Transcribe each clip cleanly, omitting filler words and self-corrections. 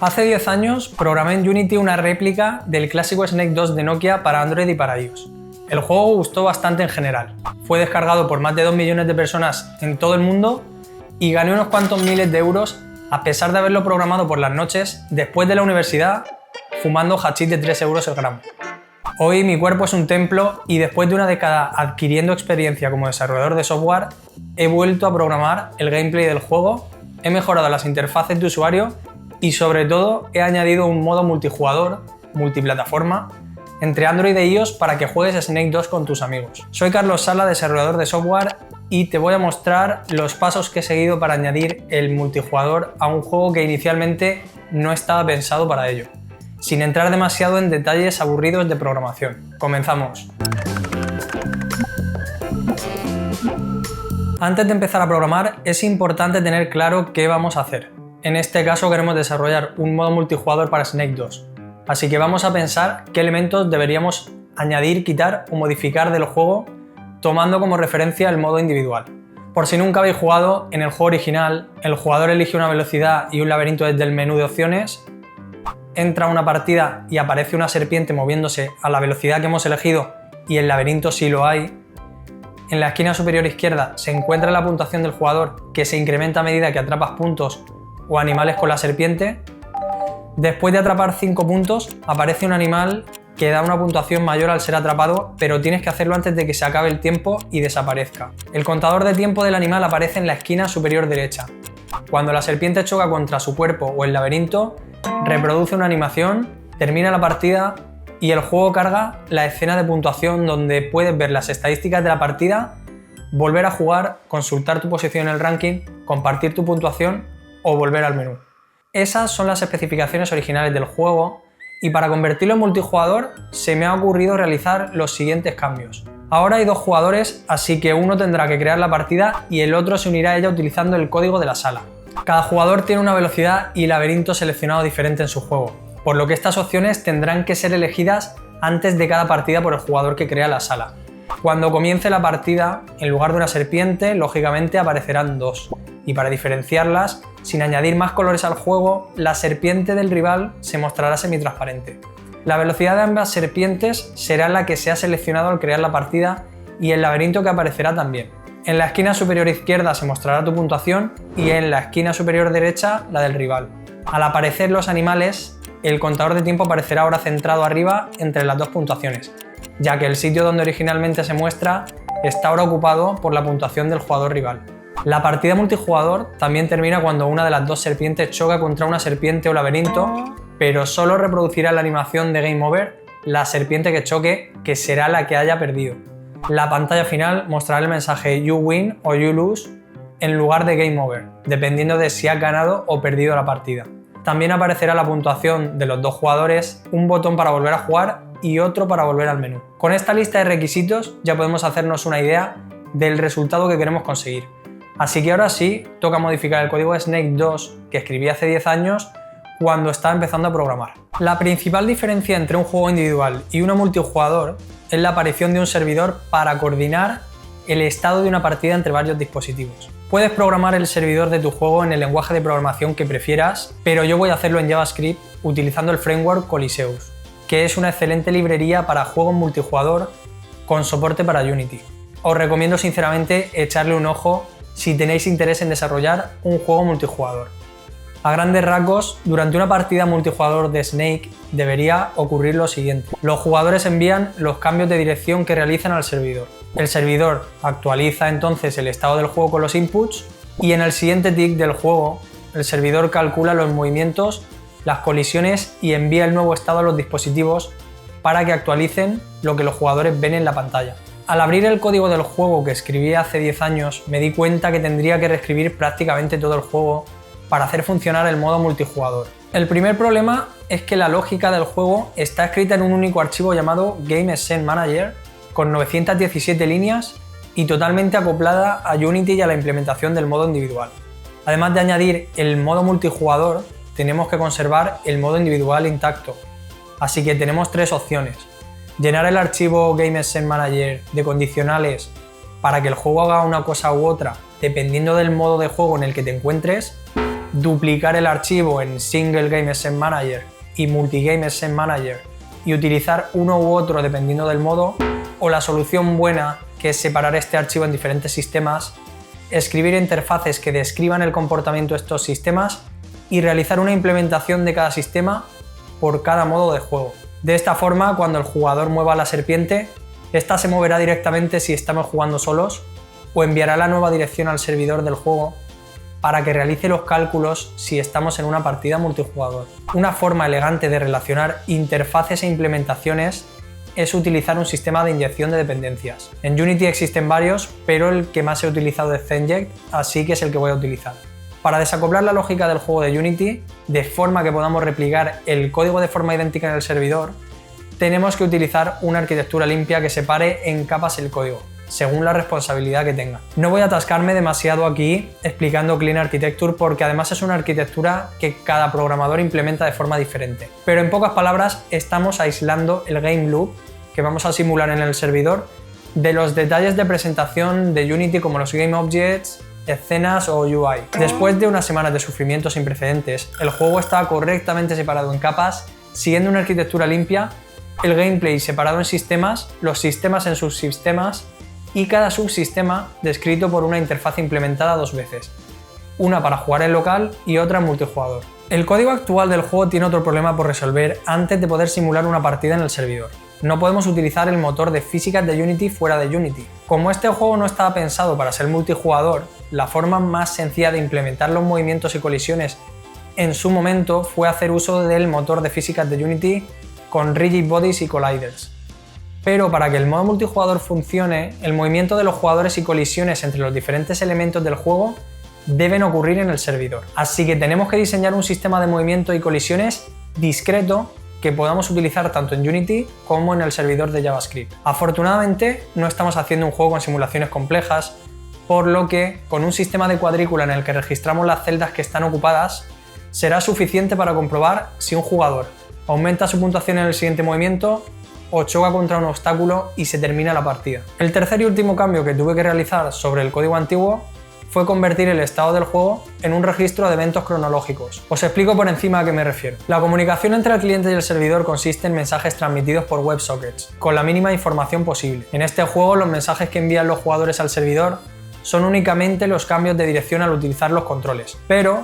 Hace 10 años programé en Unity una réplica del clásico Snake 2 de Nokia para Android y para iOS. El juego gustó bastante en general. Fue descargado por más de 2 millones de personas en todo el mundo y gané unos cuantos miles de euros a pesar de haberlo programado por las noches después de la universidad fumando hachís de 3 euros el gramo. Hoy mi cuerpo es un templo y después de una década adquiriendo experiencia como desarrollador de software, he vuelto a programar el gameplay del juego, he mejorado las interfaces de usuario y sobre todo he añadido un modo multijugador, multiplataforma, entre Android e iOS para que juegues Snake 2 con tus amigos. Soy Carlos Sala, desarrollador de software, y te voy a mostrar los pasos que he seguido para añadir el multijugador a un juego que inicialmente no estaba pensado para ello, sin entrar demasiado en detalles aburridos de programación. Comenzamos. Antes de empezar a programar, es importante tener claro qué vamos a hacer. En este caso queremos desarrollar un modo multijugador para Snake 2, así que vamos a pensar qué elementos deberíamos añadir, quitar o modificar del juego tomando como referencia el modo individual. Por si nunca habéis jugado, en el juego original el jugador elige una velocidad y un laberinto desde el menú de opciones, entra a una partida y aparece una serpiente moviéndose a la velocidad que hemos elegido y el laberinto sí lo hay. En la esquina superior izquierda se encuentra la puntuación del jugador que se incrementa a medida que atrapas puntos o animales con la serpiente. Después de atrapar 5 puntos, aparece un animal que da una puntuación mayor al ser atrapado, pero tienes que hacerlo antes de que se acabe el tiempo y desaparezca. El contador de tiempo del animal aparece en la esquina superior derecha. Cuando la serpiente choca contra su cuerpo o el laberinto, reproduce una animación, termina la partida y el juego carga la escena de puntuación donde puedes ver las estadísticas de la partida, volver a jugar, consultar tu posición en el ranking, compartir tu puntuación o volver al menú. Esas son las especificaciones originales del juego y para convertirlo en multijugador se me ha ocurrido realizar los siguientes cambios. Ahora hay 2 jugadores, así que uno tendrá que crear la partida y el otro se unirá a ella utilizando el código de la sala. Cada jugador tiene una velocidad y laberinto seleccionado diferente en su juego, por lo que estas opciones tendrán que ser elegidas antes de cada partida por el jugador que crea la sala. Cuando comience la partida, en lugar de una serpiente, lógicamente aparecerán 2. Y para diferenciarlas, sin añadir más colores al juego, la serpiente del rival se mostrará semitransparente. La velocidad de ambas serpientes será la que se ha seleccionado al crear la partida y el laberinto que aparecerá también. En la esquina superior izquierda se mostrará tu puntuación y en la esquina superior derecha la del rival. Al aparecer los animales, el contador de tiempo aparecerá ahora centrado arriba entre las 2 puntuaciones, ya que el sitio donde originalmente se muestra está ahora ocupado por la puntuación del jugador rival. La partida multijugador también termina cuando una de las 2 serpientes choca contra una serpiente o laberinto, pero solo reproducirá la animación de Game Over la serpiente que choque, que será la que haya perdido. La pantalla final mostrará el mensaje You Win o You Lose en lugar de Game Over, dependiendo de si has ganado o perdido la partida. También aparecerá la puntuación de los 2 jugadores, un botón para volver a jugar y otro para volver al menú. Con esta lista de requisitos ya podemos hacernos una idea del resultado que queremos conseguir. Así que ahora sí, toca modificar el código de Snake 2 que escribí hace 10 años cuando estaba empezando a programar. La principal diferencia entre un juego individual y uno multijugador es la aparición de un servidor para coordinar el estado de una partida entre varios dispositivos. Puedes programar el servidor de tu juego en el lenguaje de programación que prefieras, pero yo voy a hacerlo en JavaScript utilizando el framework Coliseus, que es una excelente librería para juegos multijugador con soporte para Unity. Os recomiendo sinceramente echarle un ojo si tenéis interés en desarrollar un juego multijugador. A grandes rasgos, durante una partida multijugador de Snake debería ocurrir lo siguiente. Los jugadores envían los cambios de dirección que realizan al servidor. El servidor actualiza entonces el estado del juego con los inputs y en el siguiente tick del juego, el servidor calcula los movimientos, las colisiones y envía el nuevo estado a los dispositivos para que actualicen lo que los jugadores ven en la pantalla. Al abrir el código del juego que escribí hace 10 años, me di cuenta que tendría que reescribir prácticamente todo el juego para hacer funcionar el modo multijugador. El primer problema es que la lógica del juego está escrita en un único archivo llamado Game Scene Manager con 917 líneas y totalmente acoplada a Unity y a la implementación del modo individual. Además de añadir el modo multijugador, tenemos que conservar el modo individual intacto, así que tenemos 3 opciones. Llenar el archivo Game Scene Manager de condicionales para que el juego haga una cosa u otra dependiendo del modo de juego en el que te encuentres, duplicar el archivo en Single Game Asset Manager y Multigame Asset Manager y utilizar uno u otro dependiendo del modo, o la solución buena, que es separar este archivo en diferentes sistemas, escribir interfaces que describan el comportamiento de estos sistemas y realizar una implementación de cada sistema por cada modo de juego. De esta forma, cuando el jugador mueva la serpiente, esta se moverá directamente si estamos jugando solos o enviará la nueva dirección al servidor del juego para que realice los cálculos si estamos en una partida multijugador. Una forma elegante de relacionar interfaces e implementaciones es utilizar un sistema de inyección de dependencias. En Unity existen varios, pero el que más he utilizado es Zenject, así que es el que voy a utilizar. Para desacoplar la lógica del juego de Unity, de forma que podamos replicar el código de forma idéntica en el servidor, tenemos que utilizar una arquitectura limpia que separe en capas el código, según la responsabilidad que tenga. No voy a atascarme demasiado aquí explicando Clean Architecture porque además es una arquitectura que cada programador implementa de forma diferente. Pero en pocas palabras estamos aislando el game loop que vamos a simular en el servidor de los detalles de presentación de Unity como los Game Objects, escenas o UI. Después de unas semanas de sufrimiento sin precedentes, el juego está correctamente separado en capas, siguiendo una arquitectura limpia, el gameplay separado en sistemas, los sistemas en subsistemas y cada subsistema descrito por una interfaz implementada dos veces, una para jugar en local y otra en multijugador. El código actual del juego tiene otro problema por resolver antes de poder simular una partida en el servidor. No podemos utilizar el motor de físicas de Unity fuera de Unity. Como este juego no estaba pensado para ser multijugador, la forma más sencilla de implementar los movimientos y colisiones en su momento fue hacer uso del motor de físicas de Unity con Rigid Bodies y Colliders. Pero para que el modo multijugador funcione, el movimiento de los jugadores y colisiones entre los diferentes elementos del juego deben ocurrir en el servidor. Así que tenemos que diseñar un sistema de movimiento y colisiones discreto que podamos utilizar tanto en Unity como en el servidor de JavaScript. Afortunadamente, no estamos haciendo un juego con simulaciones complejas, por lo que con un sistema de cuadrícula en el que registramos las celdas que están ocupadas, será suficiente para comprobar si un jugador aumenta su puntuación en el siguiente movimiento o choca contra un obstáculo y se termina la partida. El tercer y último cambio que tuve que realizar sobre el código antiguo fue convertir el estado del juego en un registro de eventos cronológicos. Os explico por encima a qué me refiero. La comunicación entre el cliente y el servidor consiste en mensajes transmitidos por WebSockets, con la mínima información posible. En este juego, los mensajes que envían los jugadores al servidor son únicamente los cambios de dirección al utilizar los controles, pero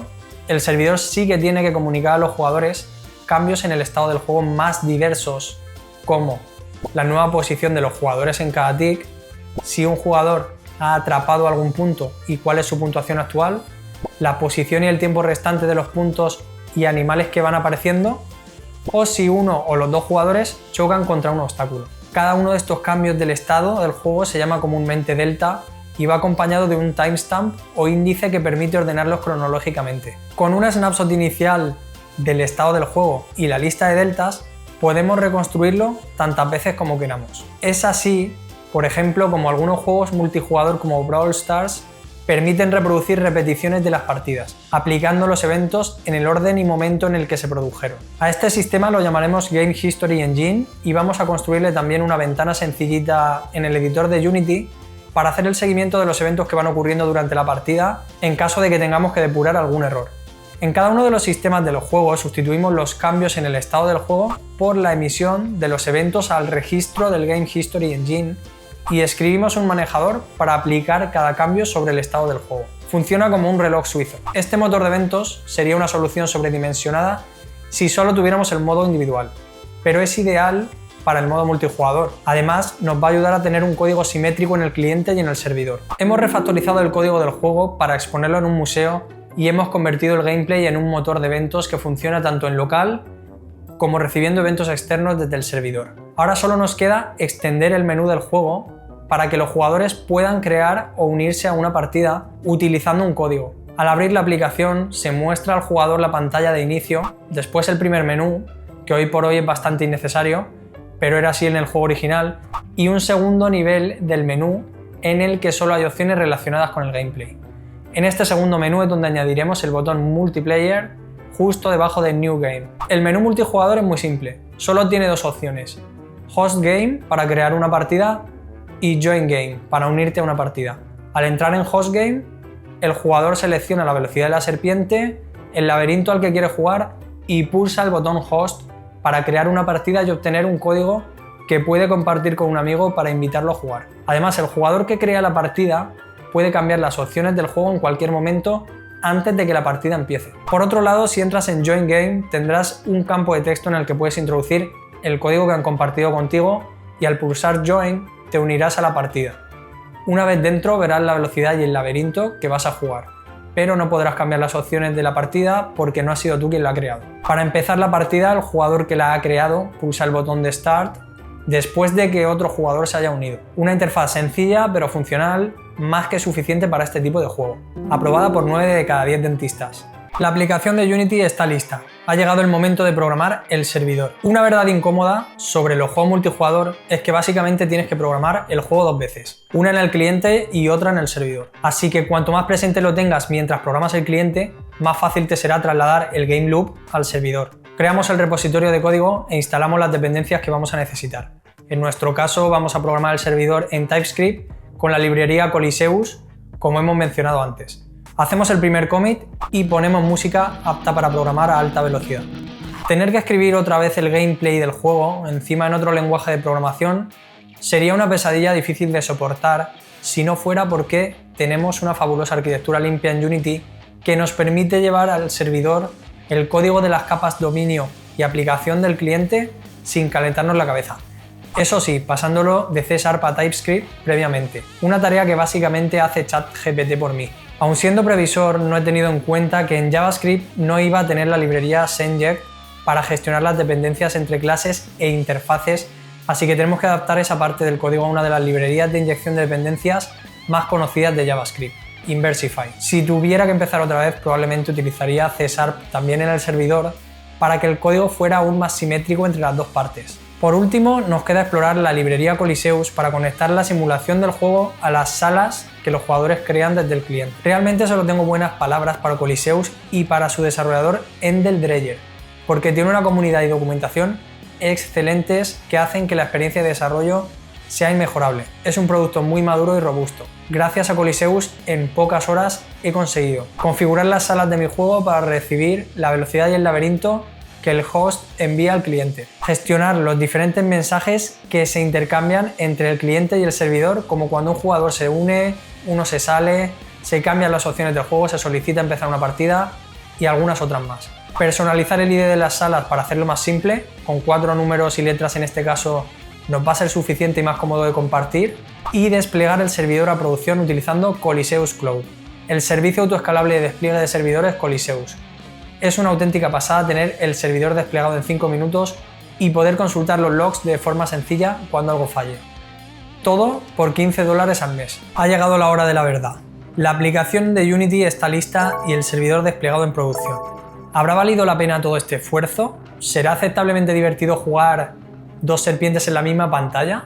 el servidor sí que tiene que comunicar a los jugadores cambios en el estado del juego más diversos, como la nueva posición de los jugadores en cada tick, si un jugador ha atrapado algún punto y cuál es su puntuación actual, la posición y el tiempo restante de los puntos y animales que van apareciendo, o si uno o los dos jugadores chocan contra un obstáculo. Cada uno de estos cambios del estado del juego se llama comúnmente delta y va acompañado de un timestamp o índice que permite ordenarlos cronológicamente. Con una snapshot inicial del estado del juego y la lista de deltas, podemos reconstruirlo tantas veces como queramos. Es así, por ejemplo, como algunos juegos multijugador como Brawl Stars permiten reproducir repeticiones de las partidas, aplicando los eventos en el orden y momento en el que se produjeron. A este sistema lo llamaremos Game History Engine y vamos a construirle también una ventana sencillita en el editor de Unity para hacer el seguimiento de los eventos que van ocurriendo durante la partida en caso de que tengamos que depurar algún error. En cada uno de los sistemas de los juegos sustituimos los cambios en el estado del juego por la emisión de los eventos al registro del Game History Engine y escribimos un manejador para aplicar cada cambio sobre el estado del juego. Funciona como un reloj suizo. Este motor de eventos sería una solución sobredimensionada si solo tuviéramos el modo individual, pero es ideal para el modo multijugador. Además, nos va a ayudar a tener un código simétrico en el cliente y en el servidor. Hemos refactorizado el código del juego para exponerlo en un museo y hemos convertido el gameplay en un motor de eventos que funciona tanto en local como recibiendo eventos externos desde el servidor. Ahora solo nos queda extender el menú del juego para que los jugadores puedan crear o unirse a una partida utilizando un código. Al abrir la aplicación se muestra al jugador la pantalla de inicio, después el primer menú, que hoy por hoy es bastante innecesario, pero era así en el juego original, y un segundo nivel del menú en el que solo hay opciones relacionadas con el gameplay. En este segundo menú es donde añadiremos el botón Multiplayer justo debajo de New Game. El menú multijugador es muy simple, solo tiene dos opciones: Host Game para crear una partida y Join Game para unirte a una partida. Al entrar en Host Game, el jugador selecciona la velocidad de la serpiente el laberinto al que quieres jugar y pulsa el botón Host para crear una partida y obtener un código que puede compartir con un amigo para invitarlo a jugar. Además, el jugador que crea la partida puede cambiar las opciones del juego en cualquier momento antes de que la partida empiece. Por otro lado, si entras en Join Game, tendrás un campo de texto en el que puedes introducir el código que han compartido contigo y al pulsar Join te unirás a la partida. Una vez dentro verás la velocidad y el laberinto que vas a jugar, pero no podrás cambiar las opciones de la partida porque no has sido tú quien la ha creado. Para empezar la partida, el jugador que la ha creado pulsa el botón de Start después de que otro jugador se haya unido. Una interfaz sencilla pero funcional, más que suficiente para este tipo de juego. Aprobada por 9 de cada 10 dentistas. La aplicación de Unity está lista. Ha llegado el momento de programar el servidor. Una verdad incómoda sobre los juegos multijugador es que básicamente tienes que programar el juego dos veces. Una en el cliente y otra en el servidor. Así que cuanto más presente lo tengas mientras programas el cliente, más fácil te será trasladar el game loop al servidor. Creamos el repositorio de código e instalamos las dependencias que vamos a necesitar. En nuestro caso vamos a programar el servidor en TypeScript con la librería Coliseus, como hemos mencionado antes. Hacemos el primer commit y ponemos música apta para programar a alta velocidad. Tener que escribir otra vez el gameplay del juego, encima en otro lenguaje de programación, sería una pesadilla difícil de soportar si no fuera porque tenemos una fabulosa arquitectura limpia en Unity que nos permite llevar al servidor el código de las capas dominio y aplicación del cliente sin calentarnos la cabeza. Eso sí, pasándolo de C# a TypeScript previamente, una tarea que básicamente hace ChatGPT por mí. Aun siendo previsor, no he tenido en cuenta que en JavaScript no iba a tener la librería Senject para gestionar las dependencias entre clases e interfaces, así que tenemos que adaptar esa parte del código a una de las librerías de inyección de dependencias más conocidas de JavaScript, Inversify. Si tuviera que empezar otra vez, probablemente utilizaría C# también en el servidor para que el código fuera aún más simétrico entre las dos partes. Por último, nos queda explorar la librería Coliseus para conectar la simulación del juego a las salas que los jugadores crean desde el cliente. Realmente solo tengo buenas palabras para Coliseus y para su desarrollador Endel Dreyer, porque tiene una comunidad y documentación excelentes que hacen que la experiencia de desarrollo sea inmejorable. Es un producto muy maduro y robusto. Gracias a Coliseus, en pocas horas he conseguido configurar las salas de mi juego para recibir la velocidad y el laberinto que el host envía al cliente. Gestionar los diferentes mensajes que se intercambian entre el cliente y el servidor, como cuando un jugador se une, uno se sale, se cambian las opciones del juego, se solicita empezar una partida y algunas otras más. Personalizar el ID de las salas para hacerlo más simple, con 4 números y letras en este caso nos va a ser suficiente y más cómodo de compartir, y desplegar el servidor a producción utilizando Coliseus Cloud, el servicio autoescalable de despliegue de servidores Coliseus. Es una auténtica pasada tener el servidor desplegado en 5 minutos y poder consultar los logs de forma sencilla cuando algo falle. Todo por $15 al mes. Ha llegado la hora de la verdad. La aplicación de Unity está lista y el servidor desplegado en producción. ¿Habrá valido la pena todo este esfuerzo? ¿Será aceptablemente divertido jugar dos serpientes en la misma pantalla?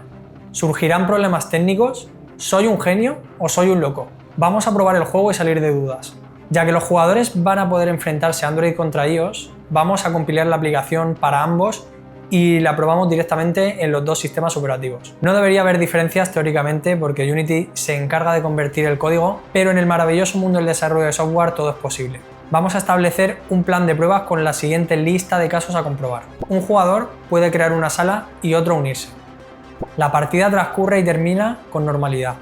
¿Surgirán problemas técnicos? ¿Soy un genio o soy un loco? Vamos a probar el juego y salir de dudas. Ya que los jugadores van a poder enfrentarse a Android contra iOS, vamos a compilar la aplicación para ambos y la probamos directamente en los dos sistemas operativos. No debería haber diferencias teóricamente porque Unity se encarga de convertir el código, pero en el maravilloso mundo del desarrollo de software todo es posible. Vamos a establecer un plan de pruebas con la siguiente lista de casos a comprobar. Un jugador puede crear una sala y otro unirse. La partida transcurre y termina con normalidad.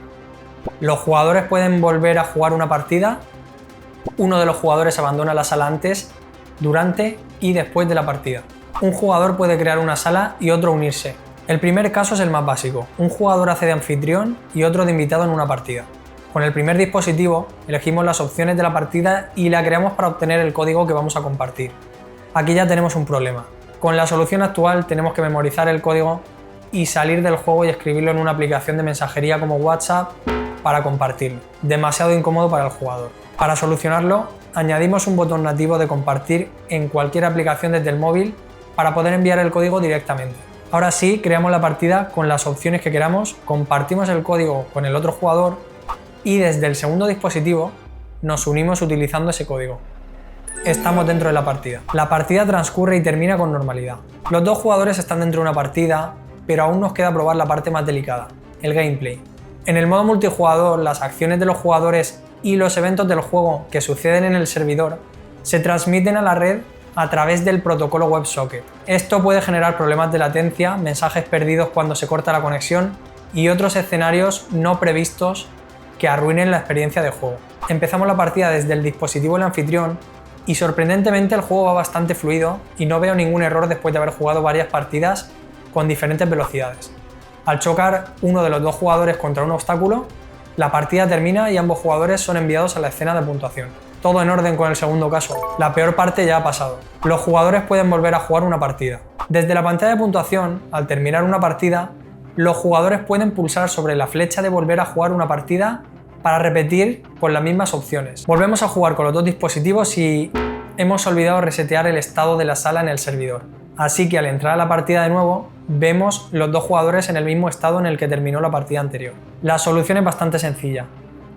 Los jugadores pueden volver a jugar una partida. Uno de los jugadores abandona la sala antes, durante y después de la partida. Un jugador puede crear una sala y otro unirse. El primer caso es el más básico. Un jugador hace de anfitrión y otro de invitado en una partida. Con el primer dispositivo elegimos las opciones de la partida y la creamos para obtener el código que vamos a compartir. Aquí ya tenemos un problema. Con la solución actual tenemos que memorizar el código y salir del juego y escribirlo en una aplicación de mensajería como WhatsApp para compartirlo. Demasiado incómodo para el jugador. Para solucionarlo, añadimos un botón nativo de compartir en cualquier aplicación desde el móvil para poder enviar el código directamente. Ahora sí, creamos la partida con las opciones que queramos, compartimos el código con el otro jugador y desde el segundo dispositivo nos unimos utilizando ese código. Estamos dentro de la partida. La partida transcurre y termina con normalidad. Los dos jugadores están dentro de una partida, pero aún nos queda probar la parte más delicada, el gameplay. En el modo multijugador, las acciones de los jugadores y los eventos del juego que suceden en el servidor se transmiten a la red a través del protocolo WebSocket. Esto puede generar problemas de latencia, mensajes perdidos cuando se corta la conexión y otros escenarios no previstos que arruinen la experiencia de juego. Empezamos la partida desde el dispositivo del anfitrión y sorprendentemente el juego va bastante fluido y no veo ningún error después de haber jugado varias partidas con diferentes velocidades. Al chocar uno de los dos jugadores contra un obstáculo, la partida termina y ambos jugadores son enviados a la escena de puntuación. Todo en orden con el segundo caso. La peor parte ya ha pasado. Los jugadores pueden volver a jugar una partida. Desde la pantalla de puntuación, al terminar una partida, los jugadores pueden pulsar sobre la flecha de volver a jugar una partida para repetir con las mismas opciones. Volvemos a jugar con los dos dispositivos y hemos olvidado resetear el estado de la sala en el servidor. Así que al entrar a la partida de nuevo, vemos los dos jugadores en el mismo estado en el que terminó la partida anterior. La solución es bastante sencilla.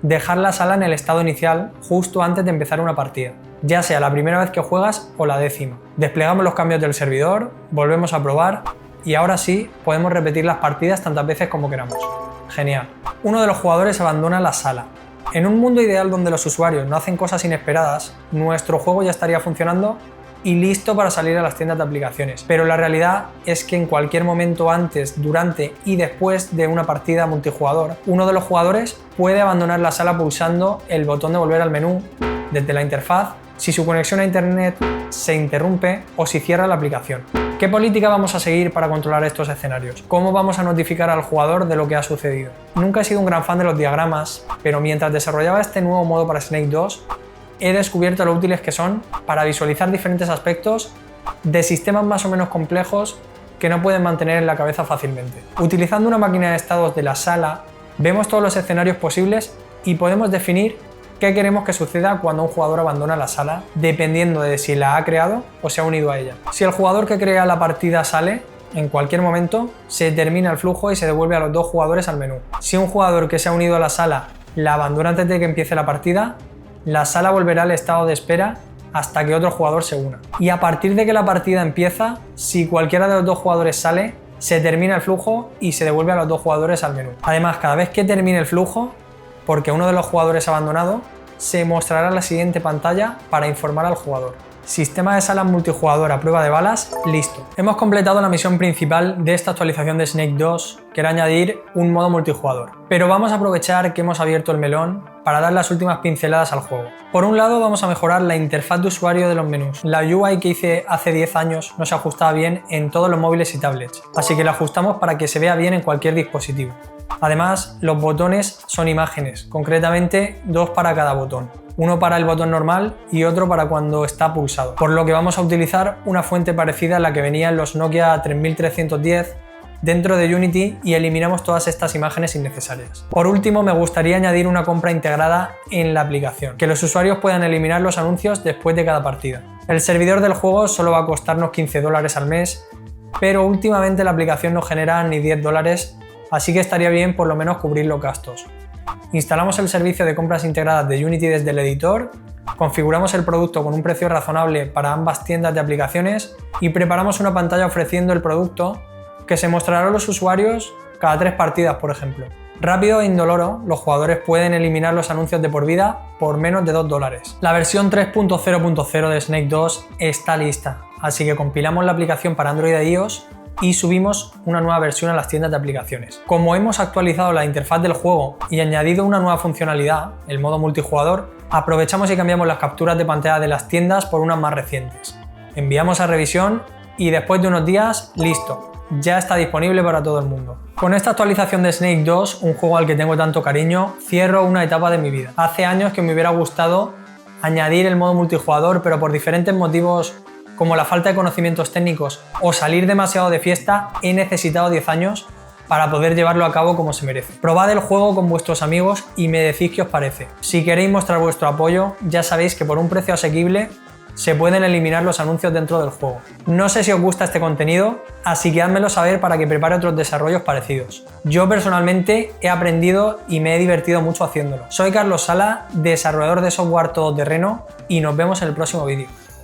Dejar la sala en el estado inicial justo antes de empezar una partida, ya sea la primera vez que juegas o la 10ª. Desplegamos los cambios del servidor, volvemos a probar y ahora sí podemos repetir las partidas tantas veces como queramos. Genial. Uno de los jugadores abandona la sala. En un mundo ideal donde los usuarios no hacen cosas inesperadas, nuestro juego ya estaría funcionando y listo para salir a las tiendas de aplicaciones. Pero la realidad es que en cualquier momento antes, durante y después de una partida multijugador, uno de los jugadores puede abandonar la sala pulsando el botón de volver al menú desde la interfaz si su conexión a internet se interrumpe o si cierra la aplicación. ¿Qué política vamos a seguir para controlar estos escenarios? ¿Cómo vamos a notificar al jugador de lo que ha sucedido? Nunca he sido un gran fan de los diagramas, pero mientras desarrollaba este nuevo modo para Snake 2, he descubierto lo útiles que son para visualizar diferentes aspectos de sistemas más o menos complejos que no pueden mantener en la cabeza fácilmente. Utilizando una máquina de estados de la sala, vemos todos los escenarios posibles y podemos definir qué queremos que suceda cuando un jugador abandona la sala, dependiendo de si la ha creado o se ha unido a ella. Si el jugador que crea la partida sale, en cualquier momento se termina el flujo y se devuelve a los dos jugadores al menú. Si un jugador que se ha unido a la sala la abandona antes de que empiece la partida, la sala volverá al estado de espera hasta que otro jugador se una. Y a partir de que la partida empieza, si cualquiera de los dos jugadores sale, se termina el flujo y se devuelve a los dos jugadores al menú. Además, cada vez que termine el flujo, porque uno de los jugadores ha abandonado, se mostrará la siguiente pantalla para informar al jugador. Sistema de salas multijugador a prueba de balas, listo. Hemos completado la misión principal de esta actualización de Snake 2, que era añadir un modo multijugador. Pero vamos a aprovechar que hemos abierto el melón para dar las últimas pinceladas al juego. Por un lado, vamos a mejorar la interfaz de usuario de los menús. La UI que hice hace 10 años no se ajustaba bien en todos los móviles y tablets, así que la ajustamos para que se vea bien en cualquier dispositivo. Además, los botones son imágenes, concretamente 2 para cada botón. Uno para el botón normal y otro para cuando está pulsado, por lo que vamos a utilizar una fuente parecida a la que venía en los Nokia 3310 dentro de Unity y eliminamos todas estas imágenes innecesarias. Por último, me gustaría añadir una compra integrada en la aplicación, que los usuarios puedan eliminar los anuncios después de cada partida. El servidor del juego solo va a costarnos $15 al mes, pero últimamente la aplicación no genera ni $10, así que estaría bien por lo menos cubrir los gastos. Instalamos el servicio de compras integradas de Unity desde el editor, configuramos el producto con un precio razonable para ambas tiendas de aplicaciones y preparamos una pantalla ofreciendo el producto que se mostrará a los usuarios cada 3 partidas, por ejemplo. Rápido e indoloro, los jugadores pueden eliminar los anuncios de por vida por menos de $2. La versión 3.0.0 de Snake 2 está lista, así que compilamos la aplicación para Android e iOS y subimos una nueva versión a las tiendas de aplicaciones. Como hemos actualizado la interfaz del juego y añadido una nueva funcionalidad, el modo multijugador, aprovechamos y cambiamos las capturas de pantalla de las tiendas por unas más recientes. Enviamos a revisión y después de unos días, listo, ya está disponible para todo el mundo. Con esta actualización de Snake 2, un juego al que tengo tanto cariño, cierro una etapa de mi vida. Hace años que me hubiera gustado añadir el modo multijugador, pero por diferentes motivos como la falta de conocimientos técnicos o salir demasiado de fiesta, he necesitado 10 años para poder llevarlo a cabo como se merece. Probad el juego con vuestros amigos y me decís qué os parece. Si queréis mostrar vuestro apoyo, ya sabéis que por un precio asequible se pueden eliminar los anuncios dentro del juego. No sé si os gusta este contenido, así que házmelo saber para que prepare otros desarrollos parecidos. Yo personalmente he aprendido y me he divertido mucho haciéndolo. Soy Carlos Sala, desarrollador de software todoterreno, y nos vemos en el próximo vídeo.